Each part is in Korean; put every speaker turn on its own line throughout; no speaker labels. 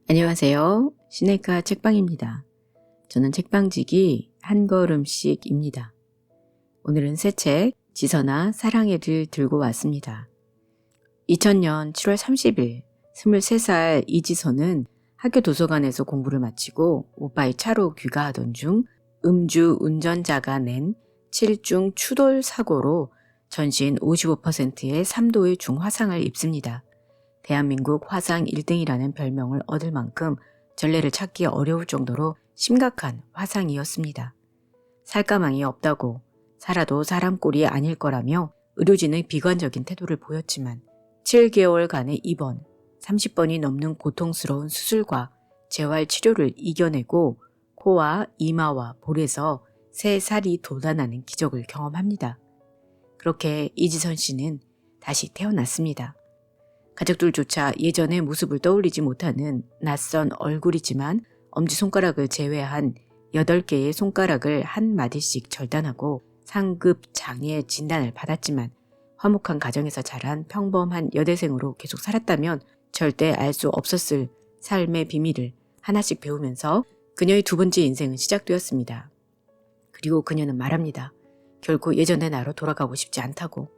안녕하세요. 시네카 책방입니다. 저는 책방지기 한 걸음씩입니다. 오늘은 새 책 지선아 사랑해를 들고 왔습니다. 2000년 7월 30일 23살 이지선은 학교 도서관에서 공부를 마치고 오빠의 차로 귀가하던 중 음주 운전자가 낸 7중 추돌 사고로 전신 55%의 3도의 중화상을 입습니다. 대한민국 화상 1등이라는 별명을 얻을 만큼 전례를 찾기 어려울 정도로 심각한 화상이었습니다. 살가망이 없다고 살아도 사람 꼴이 아닐 거라며 의료진의 비관적인 태도를 보였지만 7개월간의 입원, 30번이 넘는 고통스러운 수술과 재활 치료를 이겨내고 코와 이마와 볼에서 새 살이 돋아나는 기적을 경험합니다. 그렇게 이지선 씨는 다시 태어났습니다. 가족들조차 예전의 모습을 떠올리지 못하는 낯선 얼굴이지만 엄지손가락을 제외한 8개의 손가락을 한 마디씩 절단하고 상급 장애 진단을 받았지만 화목한 가정에서 자란 평범한 여대생으로 계속 살았다면 절대 알 수 없었을 삶의 비밀을 하나씩 배우면서 그녀의 두 번째 인생은 시작되었습니다. 그리고 그녀는 말합니다. 결코 예전의 나로 돌아가고 싶지 않다고.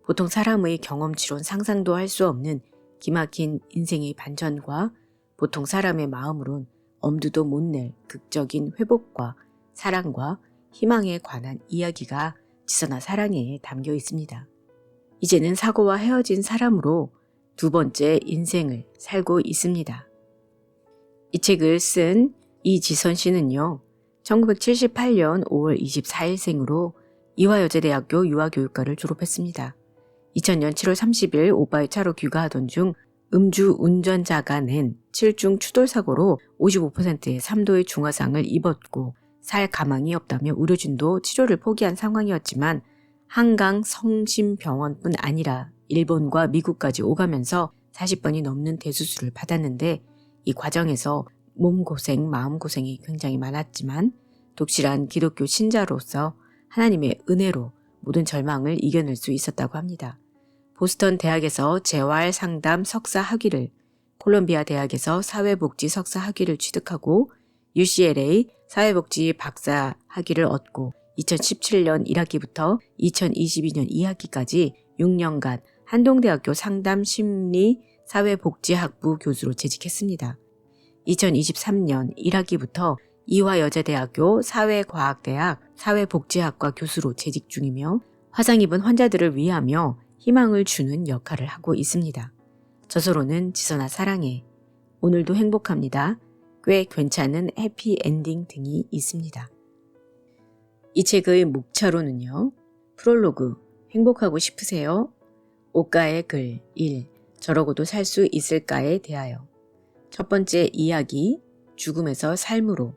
보통 사람의 경험치론 상상도 할 수 없는 기막힌 인생의 반전과 보통 사람의 마음으론 엄두도 못 낼 극적인 회복과 사랑과 희망에 관한 이야기가 지선아 사랑해에 담겨 있습니다. 이제는 사고와 헤어진 사람으로 두 번째 인생을 살고 있습니다. 이 책을 쓴 이지선 씨는요. 1978년 5월 24일생으로 이화여자대학교 유아교육과를 졸업했습니다. 2000년 7월 30일 오빠의 차로 귀가하던 중 음주 운전자가 낸 7중 추돌 사고로 55%의 3도의 중화상을 입었고 살 가망이 없다며 의료진도 치료를 포기한 상황이었지만 한강 성심병원뿐 아니라 일본과 미국까지 오가면서 40번이 넘는 대수술을 받았는데 이 과정에서 몸고생, 마음고생이 굉장히 많았지만 독실한 기독교 신자로서 하나님의 은혜로 모든 절망을 이겨낼 수 있었다고 합니다. 보스턴 대학에서 재활 상담 석사 학위를, 콜롬비아 대학에서 사회복지 석사 학위를 취득하고 UCLA 사회복지 박사 학위를 얻고 2017년 1학기부터 2022년 2학기까지 6년간 한동대학교 상담심리 사회복지학부 교수로 재직했습니다. 2023년 1학기부터 이화여자대학교 사회과학대학 사회복지학과 교수로 재직 중이며 화상 입은 환자들을 위하며 희망을 주는 역할을 하고 있습니다. 저서로는 지선아 사랑해, 오늘도 행복합니다, 꽤 괜찮은 해피엔딩 등이 있습니다. 이 책의 목차로는요. 프롤로그, 행복하고 싶으세요? 옷가의 글 1, 저러고도 살 수 있을까에 대하여. 첫 번째 이야기, 죽음에서 삶으로.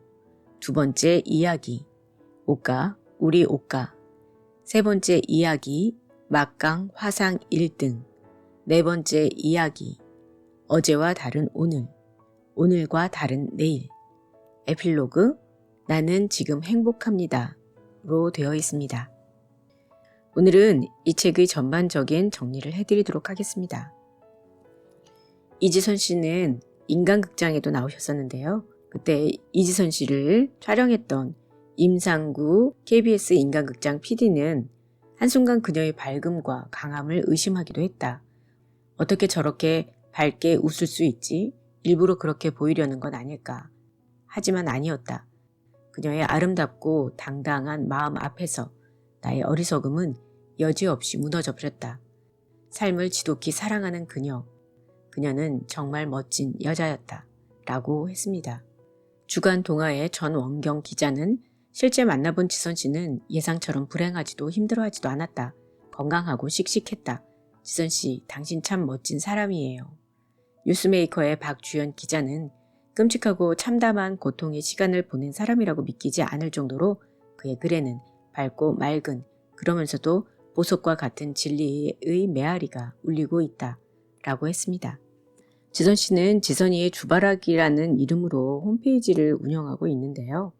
두 번째 이야기, 옷가, 우리 옷가. 세 번째 이야기, 막강 화상 1등. 네 번째 이야기, 어제와 다른 오늘, 오늘과 다른 내일. 에필로그, 나는 지금 행복합니다 로 되어 있습니다. 오늘은 이 책의 전반적인 정리를 해드리도록 하겠습니다. 이지선 씨는 인간극장에도 나오셨었는데요. 그때 이지선 씨를 촬영했던 임상구 KBS 인간극장 PD는 한순간 그녀의 밝음과 강함을 의심하기도 했다. 어떻게 저렇게 밝게 웃을 수 있지? 일부러 그렇게 보이려는 건 아닐까? 하지만 아니었다. 그녀의 아름답고 당당한 마음 앞에서 나의 어리석음은 여지없이 무너져 버렸다. 삶을 지독히 사랑하는 그녀. 그녀는 정말 멋진 여자였다. 라고 했습니다. 주간 동아의 전원경 기자는 실제 만나본 지선 씨는 예상처럼 불행하지도 힘들어하지도 않았다. 건강하고 씩씩했다. 지선 씨, 당신 참 멋진 사람이에요. 뉴스메이커의 박주연 기자는 끔찍하고 참담한 고통의 시간을 보낸 사람이라고 믿기지 않을 정도로 그의 글에는 밝고 맑은, 그러면서도 보석과 같은 진리의 메아리가 울리고 있다. 라고 했습니다. 지선 씨는 지선이의 주바라기라는 이름으로 홈페이지를 운영하고 있는데요.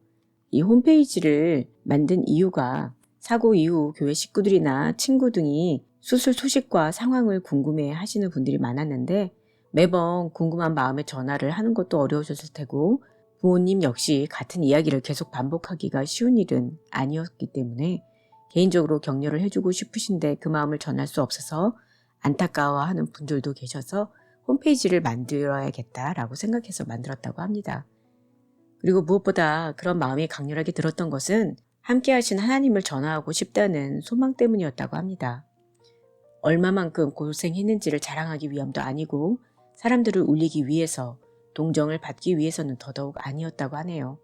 이 홈페이지를 만든 이유가 사고 이후 교회 식구들이나 친구 등이 수술 소식과 상황을 궁금해 하시는 분들이 많았는데 매번 궁금한 마음에 전화를 하는 것도 어려우셨을 테고 부모님 역시 같은 이야기를 계속 반복하기가 쉬운 일은 아니었기 때문에 개인적으로 격려를 해주고 싶으신데 그 마음을 전할 수 없어서 안타까워하는 분들도 계셔서 홈페이지를 만들어야겠다라고 생각해서 만들었다고 합니다. 그리고 무엇보다 그런 마음이 강렬하게 들었던 것은 함께 하신 하나님을 전하고 싶다는 소망 때문이었다고 합니다. 얼마만큼 고생했는지를 자랑하기 위함도 아니고 사람들을 울리기 위해서 동정을 받기 위해서는 더더욱 아니었다고 하네요.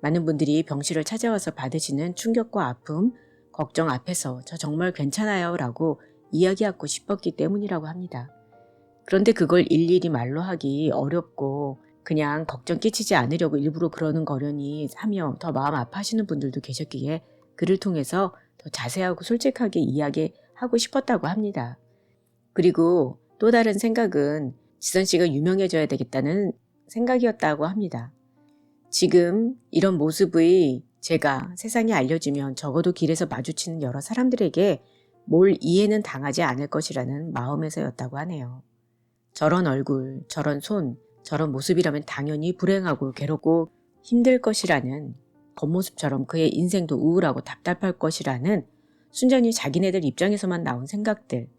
많은 분들이 병실을 찾아와서 받으시는 충격과 아픔, 걱정 앞에서 저 정말 괜찮아요 라고 이야기하고 싶었기 때문이라고 합니다. 그런데 그걸 일일이 말로 하기 어렵고 그냥 걱정 끼치지 않으려고 일부러 그러는 거려니 하며 더 마음 아파하시는 분들도 계셨기에 글을 통해서 더 자세하고 솔직하게 이야기하고 싶었다고 합니다. 그리고 또 다른 생각은 지선 씨가 유명해져야 되겠다는 생각이었다고 합니다. 지금 이런 모습의 제가 세상에 알려지면 적어도 길에서 마주치는 여러 사람들에게 뭘 이해는 당하지 않을 것이라는 마음에서였다고 하네요. 저런 얼굴, 저런 손, 저런 모습이라면 당연히 불행하고 괴롭고 힘들 것이라는 겉모습처럼 그의 인생도 우울하고 답답할 것이라는 순전히 자기네들 입장에서만 나온 생각들,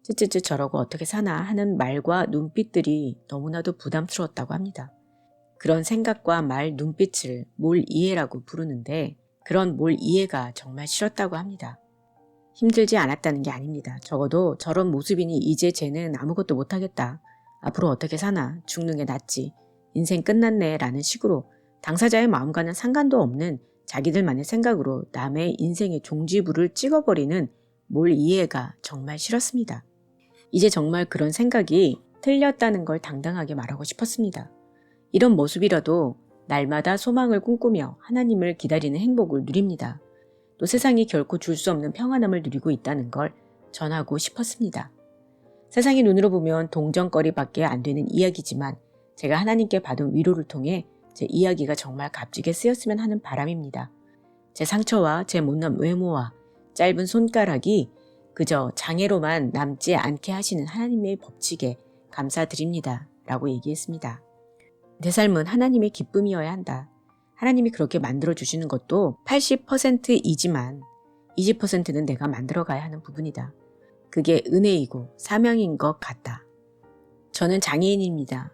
쯔쯔쯔 저러고 어떻게 사나 하는 말과 눈빛들이 너무나도 부담스러웠다고 합니다. 그런 생각과 말, 눈빛을 몰 이해라고 부르는데 그런 몰 이해가 정말 싫었다고 합니다. 힘들지 않았다는 게 아닙니다. 적어도 저런 모습이니 이제 쟤는 아무것도 못하겠다. 앞으로 어떻게 사나 죽는 게 낫지. 인생 끝났네 라는 식으로 당사자의 마음과는 상관도 없는 자기들만의 생각으로 남의 인생의 종지부를 찍어버리는 몰 이해가 정말 싫었습니다. 이제 정말 그런 생각이 틀렸다는 걸 당당하게 말하고 싶었습니다. 이런 모습이라도 날마다 소망을 꿈꾸며 하나님을 기다리는 행복을 누립니다. 또 세상이 결코 줄 수 없는 평안함을 누리고 있다는 걸 전하고 싶었습니다. 세상의 눈으로 보면 동정거리밖에 안 되는 이야기지만 제가 하나님께 받은 위로를 통해 제 이야기가 정말 값지게 쓰였으면 하는 바람입니다. 제 상처와 제 못난 외모와 짧은 손가락이 그저 장애로만 남지 않게 하시는 하나님의 법칙에 감사드립니다. 라고 얘기했습니다. 내 삶은 하나님의 기쁨이어야 한다. 하나님이 그렇게 만들어주시는 것도 80%이지만 20%는 내가 만들어가야 하는 부분이다. 그게 은혜이고 사명인 것 같다. 저는 장애인입니다.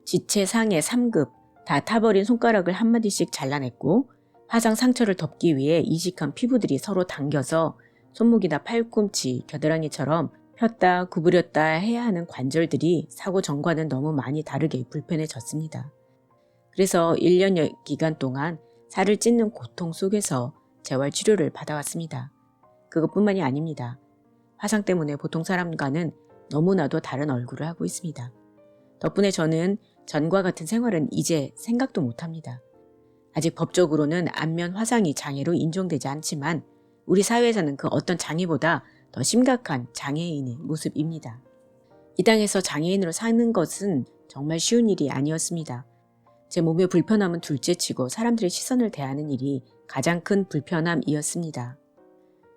지체 상해 3급 다 타버린 손가락을 한마디씩 잘라냈고 화상 상처를 덮기 위해 이식한 피부들이 서로 당겨서 손목이나 팔꿈치, 겨드랑이처럼 폈다 구부렸다 해야 하는 관절들이 사고 전과는 너무 많이 다르게 불편해졌습니다. 그래서 1년 기간 동안 살을 찢는 고통 속에서 재활치료를 받아왔습니다. 그것뿐만이 아닙니다. 화상 때문에 보통 사람과는 너무나도 다른 얼굴을 하고 있습니다. 덕분에 저는 전과 같은 생활은 이제 생각도 못합니다. 아직 법적으로는 안면 화상이 장애로 인정되지 않지만 우리 사회에서는 그 어떤 장애보다 더 심각한 장애인의 모습입니다. 이 땅에서 장애인으로 사는 것은 정말 쉬운 일이 아니었습니다. 제 몸의 불편함은 둘째치고 사람들의 시선을 대하는 일이 가장 큰 불편함이었습니다.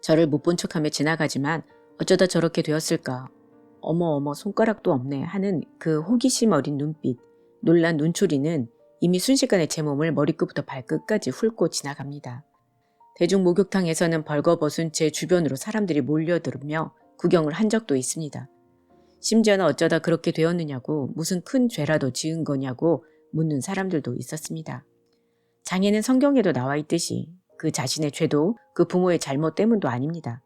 저를 못 본 척하며 지나가지만 어쩌다 저렇게 되었을까? 어머 손가락도 없네 하는 그 호기심 어린 눈빛, 놀란 눈초리는 이미 순식간에 제 몸을 머리끝부터 발끝까지 훑고 지나갑니다. 대중 목욕탕에서는 벌거벗은 제 주변으로 사람들이 몰려들으며 구경을 한 적도 있습니다. 심지어는 어쩌다 그렇게 되었느냐고 무슨 큰 죄라도 지은 거냐고 묻는 사람들도 있었습니다. 장애는 성경에도 나와 있듯이 그 자신의 죄도 그 부모의 잘못 때문도 아닙니다.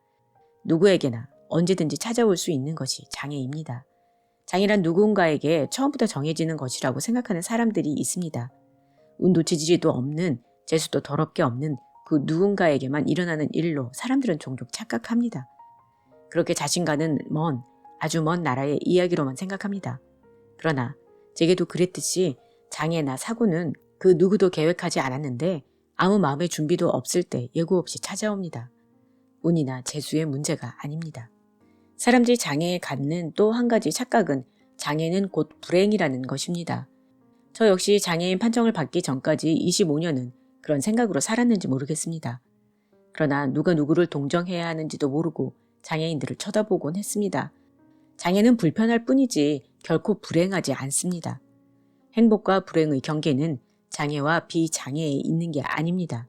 누구에게나 언제든지 찾아올 수 있는 것이 장애입니다. 장애란 누군가에게 처음부터 정해지는 것이라고 생각하는 사람들이 있습니다. 운도 지지리도 없는 재수도 더럽게 없는 그 누군가에게만 일어나는 일로 사람들은 종종 착각합니다. 그렇게 자신과는 아주 먼 나라의 이야기로만 생각합니다. 그러나 제게도 그랬듯이 장애나 사고는 그 누구도 계획하지 않았는데 아무 마음의 준비도 없을 때 예고 없이 찾아옵니다. 운이나 재수의 문제가 아닙니다. 사람들이 장애에 갖는 또 한 가지 착각은 장애는 곧 불행이라는 것입니다. 저 역시 장애인 판정을 받기 전까지 25년은 그런 생각으로 살았는지 모르겠습니다. 그러나 누가 누구를 동정해야 하는지도 모르고 장애인들을 쳐다보곤 했습니다. 장애는 불편할 뿐이지 결코 불행하지 않습니다. 행복과 불행의 경계는 장애와 비장애에 있는 게 아닙니다.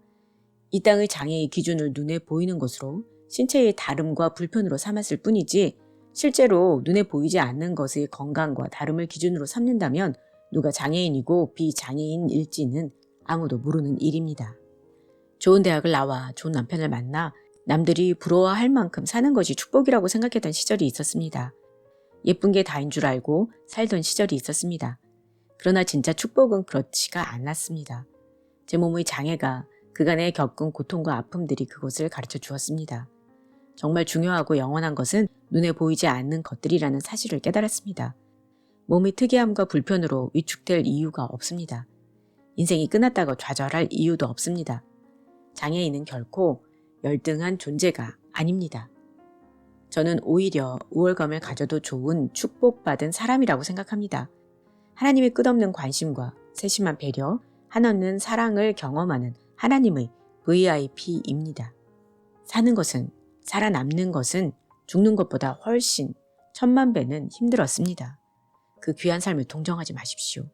이 땅의 장애의 기준을 눈에 보이는 것으로 신체의 다름과 불편으로 삼았을 뿐이지 실제로 눈에 보이지 않는 것의 건강과 다름을 기준으로 삼는다면 누가 장애인이고 비장애인일지는 아무도 모르는 일입니다. 좋은 대학을 나와 좋은 남편을 만나 남들이 부러워할 만큼 사는 것이 축복이라고 생각했던 시절이 있었습니다. 예쁜 게 다인 줄 알고 살던 시절이 있었습니다. 그러나 진짜 축복은 그렇지가 않았습니다. 제 몸의 장애가 그간에 겪은 고통과 아픔들이 그것을 가르쳐 주었습니다. 정말 중요하고 영원한 것은 눈에 보이지 않는 것들이라는 사실을 깨달았습니다. 몸의 특이함과 불편으로 위축될 이유가 없습니다. 인생이 끝났다고 좌절할 이유도 없습니다. 장애인은 결코 열등한 존재가 아닙니다. 저는 오히려 우월감을 가져도 좋은 축복받은 사람이라고 생각합니다. 하나님의 끝없는 관심과 세심한 배려, 한없는 사랑을 경험하는 하나님의 VIP입니다. 사는 것은, 살아남는 것은 죽는 것보다 훨씬 천만 배는 힘들었습니다. 그 귀한 삶을 동정하지 마십시오.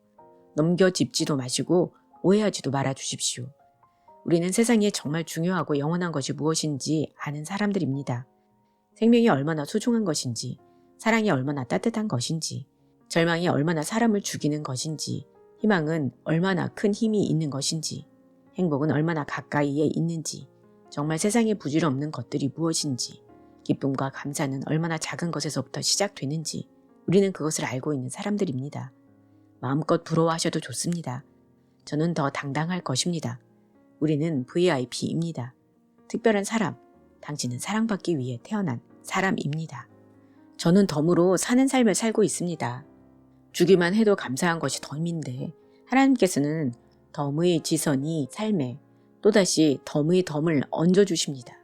넘겨짚지도 마시고 오해하지도 말아 주십시오. 우리는 세상에 정말 중요하고 영원한 것이 무엇인지 아는 사람들입니다. 생명이 얼마나 소중한 것인지, 사랑이 얼마나 따뜻한 것인지, 절망이 얼마나 사람을 죽이는 것인지, 희망은 얼마나 큰 힘이 있는 것인지, 행복은 얼마나 가까이에 있는지, 정말 세상에 부질없는 것들이 무엇인지, 기쁨과 감사는 얼마나 작은 것에서부터 시작되는지 우리는 그것을 알고 있는 사람들입니다. 마음껏 부러워하셔도 좋습니다. 저는 더 당당할 것입니다. 우리는 VIP입니다. 특별한 사람, 당신은 사랑받기 위해 태어난 사람입니다. 저는 덤으로 사는 삶을 살고 있습니다. 주기만 해도 감사한 것이 덤인데 하나님께서는 덤의 지선이 삶에 또다시 덤의 덤을 얹어주십니다.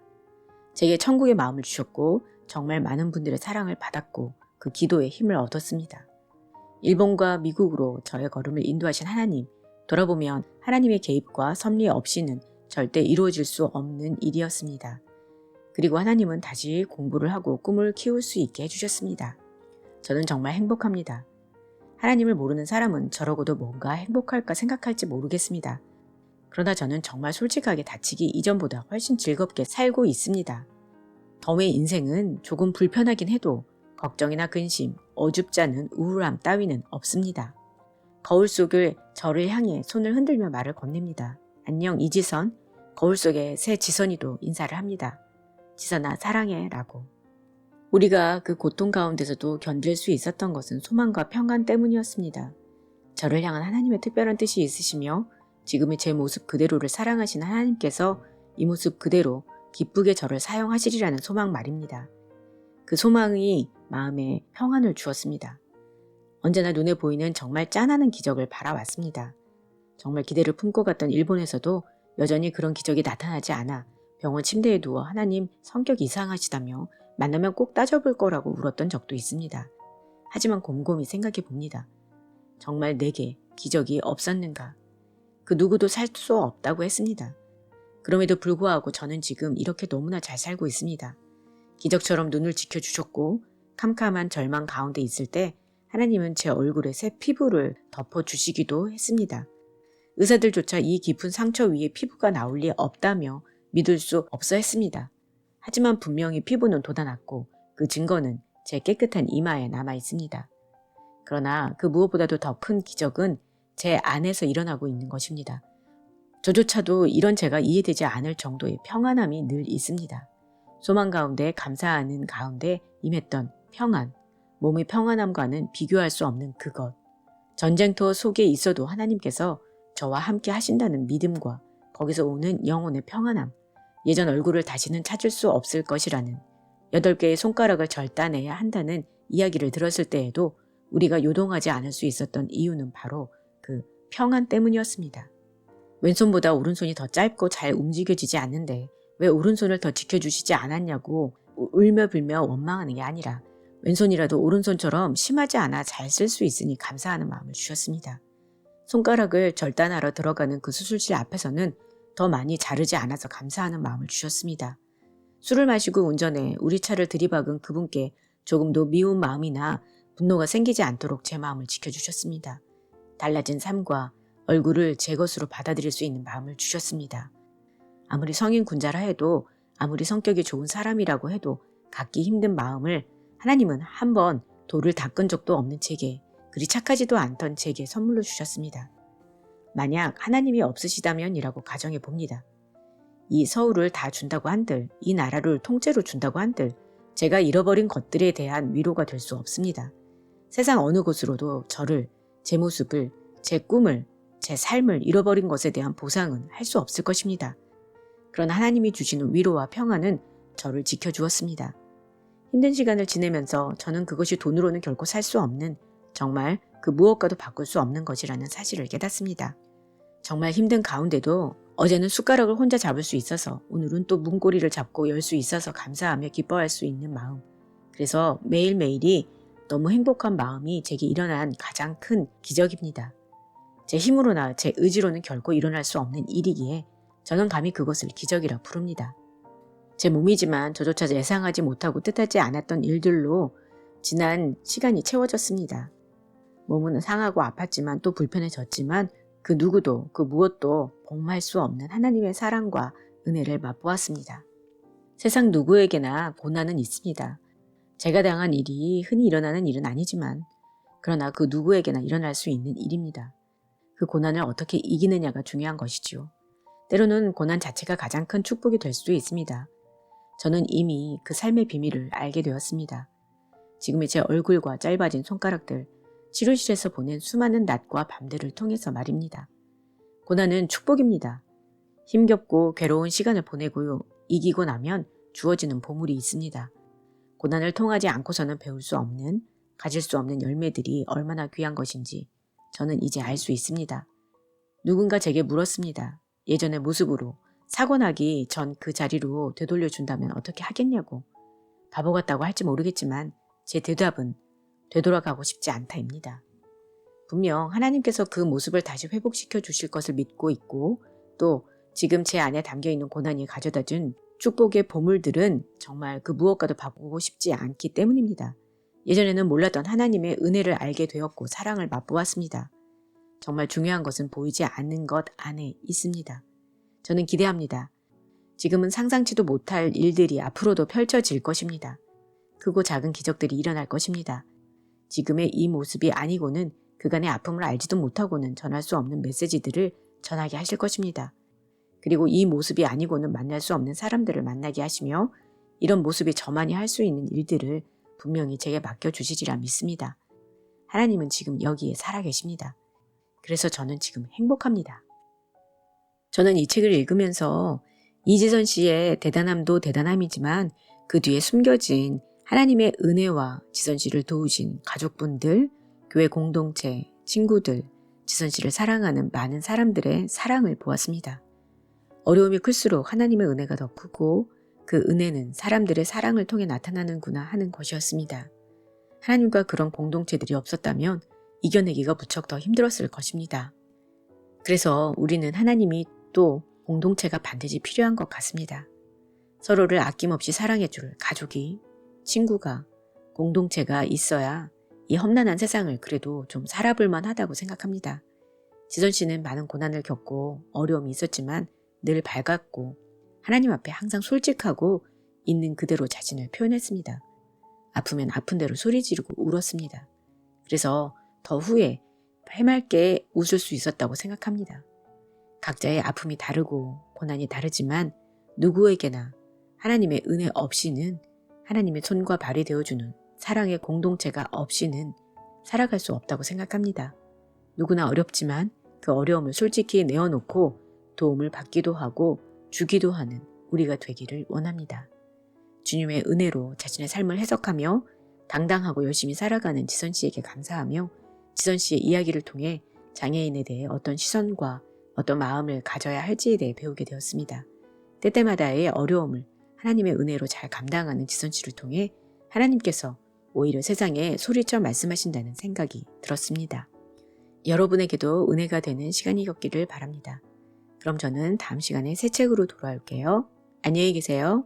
제게 천국의 마음을 주셨고 정말 많은 분들의 사랑을 받았고 그 기도에 힘을 얻었습니다. 일본과 미국으로 저의 걸음을 인도하신 하나님, 돌아보면 하나님의 개입과 섭리 없이는 절대 이루어질 수 없는 일이었습니다. 그리고 하나님은 다시 공부를 하고 꿈을 키울 수 있게 해주셨습니다. 저는 정말 행복합니다. 하나님을 모르는 사람은 저러고도 뭔가 행복할까 생각할지 모르겠습니다. 그러나 저는 정말 솔직하게 다치기 이전보다 훨씬 즐겁게 살고 있습니다. 덤의 인생은 조금 불편하긴 해도 걱정이나 근심, 어줍지 않은 우울함 따위는 없습니다. 거울 속을 저를 향해 손을 흔들며 말을 건넵니다. 안녕 이지선, 거울 속에 새 지선이도 인사를 합니다. 지선아 사랑해 라고. 우리가 그 고통 가운데서도 견딜 수 있었던 것은 소망과 평안 때문이었습니다. 저를 향한 하나님의 특별한 뜻이 있으시며 지금의 제 모습 그대로를 사랑하시는 하나님께서 이 모습 그대로 기쁘게 저를 사용하시리라는 소망 말입니다. 그 소망이 마음에 평안을 주었습니다. 언제나 눈에 보이는 정말 짠하는 기적을 바라왔습니다. 정말 기대를 품고 갔던 일본에서도 여전히 그런 기적이 나타나지 않아 병원 침대에 누워 하나님 성격 이상하시다며 만나면 꼭 따져볼 거라고 울었던 적도 있습니다. 하지만 곰곰이 생각해 봅니다. 정말 내게 기적이 없었는가? 그 누구도 살 수 없다고 했습니다. 그럼에도 불구하고 저는 지금 이렇게 너무나 잘 살고 있습니다. 기적처럼 눈을 지켜주셨고 캄캄한 절망 가운데 있을 때 하나님은 제 얼굴에 새 피부를 덮어주시기도 했습니다. 의사들조차 이 깊은 상처 위에 피부가 나올 리 없다며 믿을 수 없어 했습니다. 하지만 분명히 피부는 돋아났고 그 증거는 제 깨끗한 이마에 남아 있습니다. 그러나 그 무엇보다도 더 큰 기적은 제 안에서 일어나고 있는 것입니다. 저조차도 이런 제가 이해되지 않을 정도의 평안함이 늘 있습니다. 소망 가운데 감사하는 가운데 임했던 평안, 몸의 평안함과는 비교할 수 없는 그것. 전쟁터 속에 있어도 하나님께서 저와 함께 하신다는 믿음과 거기서 오는 영혼의 평안함, 예전 얼굴을 다시는 찾을 수 없을 것이라는 8개의 손가락을 절단해야 한다는 이야기를 들었을 때에도 우리가 요동하지 않을 수 있었던 이유는 바로 그 평안 때문이었습니다. 왼손보다 오른손이 더 짧고 잘 움직여지지 않는데 왜 오른손을 더 지켜주시지 않았냐고 울며불며 원망하는 게 아니라 왼손이라도 오른손처럼 심하지 않아 잘 쓸 수 있으니 감사하는 마음을 주셨습니다. 손가락을 절단하러 들어가는 그 수술실 앞에서는 더 많이 자르지 않아서 감사하는 마음을 주셨습니다. 술을 마시고 운전해 우리 차를 들이박은 그분께 조금도 미운 마음이나 분노가 생기지 않도록 제 마음을 지켜주셨습니다. 달라진 삶과 얼굴을 제 것으로 받아들일 수 있는 마음을 주셨습니다. 아무리 성인 군자라 해도, 아무리 성격이 좋은 사람이라고 해도 갖기 힘든 마음을 하나님은 한 번 돌을 닦은 적도 없는 제게, 그리 착하지도 않던 제게 선물로 주셨습니다. 만약 하나님이 없으시다면이라고 가정해 봅니다. 이 서울을 다 준다고 한들, 이 나라를 통째로 준다고 한들 제가 잃어버린 것들에 대한 위로가 될 수 없습니다. 세상 어느 곳으로도 저를, 제 모습을, 제 꿈을, 제 삶을 잃어버린 것에 대한 보상은 할 수 없을 것입니다. 그러나 하나님이 주시는 위로와 평안은 저를 지켜주었습니다. 힘든 시간을 지내면서 저는 그것이 돈으로는 결코 살 수 없는, 정말 그 무엇과도 바꿀 수 없는 것이라는 사실을 깨닫습니다. 정말 힘든 가운데도 어제는 숟가락을 혼자 잡을 수 있어서 오늘은 또 문고리를 잡고 열 수 있어서 감사하며 기뻐할 수 있는 마음. 그래서 매일매일이 너무 행복한 마음이 제게 일어난 가장 큰 기적입니다. 제 힘으로나 제 의지로는 결코 일어날 수 없는 일이기에 저는 감히 그것을 기적이라 부릅니다. 제 몸이지만 저조차 예상하지 못하고 뜻하지 않았던 일들로 지난 시간이 채워졌습니다. 몸은 상하고 아팠지만 또 불편해졌지만 그 누구도 그 무엇도 복마할 수 없는 하나님의 사랑과 은혜를 맛보았습니다. 세상 누구에게나 고난은 있습니다. 제가 당한 일이 흔히 일어나는 일은 아니지만 그러나 그 누구에게나 일어날 수 있는 일입니다. 그 고난을 어떻게 이기느냐가 중요한 것이지요. 때로는 고난 자체가 가장 큰 축복이 될 수도 있습니다. 저는 이미 그 삶의 비밀을 알게 되었습니다. 지금의 제 얼굴과 짧아진 손가락들, 치료실에서 보낸 수많은 낮과 밤들을 통해서 말입니다. 고난은 축복입니다. 힘겹고 괴로운 시간을 보내고 이기고 나면 주어지는 보물이 있습니다. 고난을 통하지 않고서는 배울 수 없는, 가질 수 없는 열매들이 얼마나 귀한 것인지 저는 이제 알 수 있습니다. 누군가 제게 물었습니다. 예전의 모습으로 사고 나기 전 그 자리로 되돌려준다면 어떻게 하겠냐고. 바보 같다고 할지 모르겠지만 제 대답은 되돌아가고 싶지 않다입니다. 분명 하나님께서 그 모습을 다시 회복시켜 주실 것을 믿고 있고 또 지금 제 안에 담겨있는 고난이 가져다준 축복의 보물들은 정말 그 무엇과도 바꾸고 싶지 않기 때문입니다. 예전에는 몰랐던 하나님의 은혜를 알게 되었고 사랑을 맛보았습니다. 정말 중요한 것은 보이지 않는 것 안에 있습니다. 저는 기대합니다. 지금은 상상치도 못할 일들이 앞으로도 펼쳐질 것입니다. 크고 작은 기적들이 일어날 것입니다. 지금의 이 모습이 아니고는 그간의 아픔을 알지도 못하고는 전할 수 없는 메시지들을 전하게 하실 것입니다. 그리고 이 모습이 아니고는 만날 수 없는 사람들을 만나게 하시며 이런 모습이 저만이 할 수 있는 일들을 분명히 제게 맡겨주시리라 믿습니다. 하나님은 지금 여기에 살아계십니다. 그래서 저는 지금 행복합니다. 저는 이 책을 읽으면서 이지선 씨의 대단함도 대단함이지만 그 뒤에 숨겨진 하나님의 은혜와 지선 씨를 도우신 가족분들, 교회 공동체, 친구들, 지선 씨를 사랑하는 많은 사람들의 사랑을 보았습니다. 어려움이 클수록 하나님의 은혜가 더 크고 그 은혜는 사람들의 사랑을 통해 나타나는구나 하는 것이었습니다. 하나님과 그런 공동체들이 없었다면 이겨내기가 무척 더 힘들었을 것입니다. 그래서 우리는 하나님이 또 공동체가 반드시 필요한 것 같습니다. 서로를 아낌없이 사랑해줄 가족이, 친구가, 공동체가 있어야 이 험난한 세상을 그래도 좀 살아볼 만하다고 생각합니다. 지선 씨는 많은 고난을 겪고 어려움이 있었지만 늘 밝았고 하나님 앞에 항상 솔직하고 있는 그대로 자신을 표현했습니다. 아프면 아픈 대로 소리 지르고 울었습니다. 그래서 더 후에 해맑게 웃을 수 있었다고 생각합니다. 각자의 아픔이 다르고 고난이 다르지만 누구에게나 하나님의 은혜 없이는 하나님의 손과 발이 되어주는 사랑의 공동체가 없이는 살아갈 수 없다고 생각합니다. 누구나 어렵지만 그 어려움을 솔직히 내어놓고 도움을 받기도 하고 주기도 하는 우리가 되기를 원합니다. 주님의 은혜로 자신의 삶을 해석하며 당당하고 열심히 살아가는 지선 씨에게 감사하며 지선 씨의 이야기를 통해 장애인에 대해 어떤 시선과 어떤 마음을 가져야 할지에 대해 배우게 되었습니다. 때때마다의 어려움을 하나님의 은혜로 잘 감당하는 지선 씨를 통해 하나님께서 오히려 세상에 소리쳐 말씀하신다는 생각이 들었습니다. 여러분에게도 은혜가 되는 시간이었기를 바랍니다. 그럼 저는 다음 시간에 새 책으로 돌아올게요. 안녕히 계세요.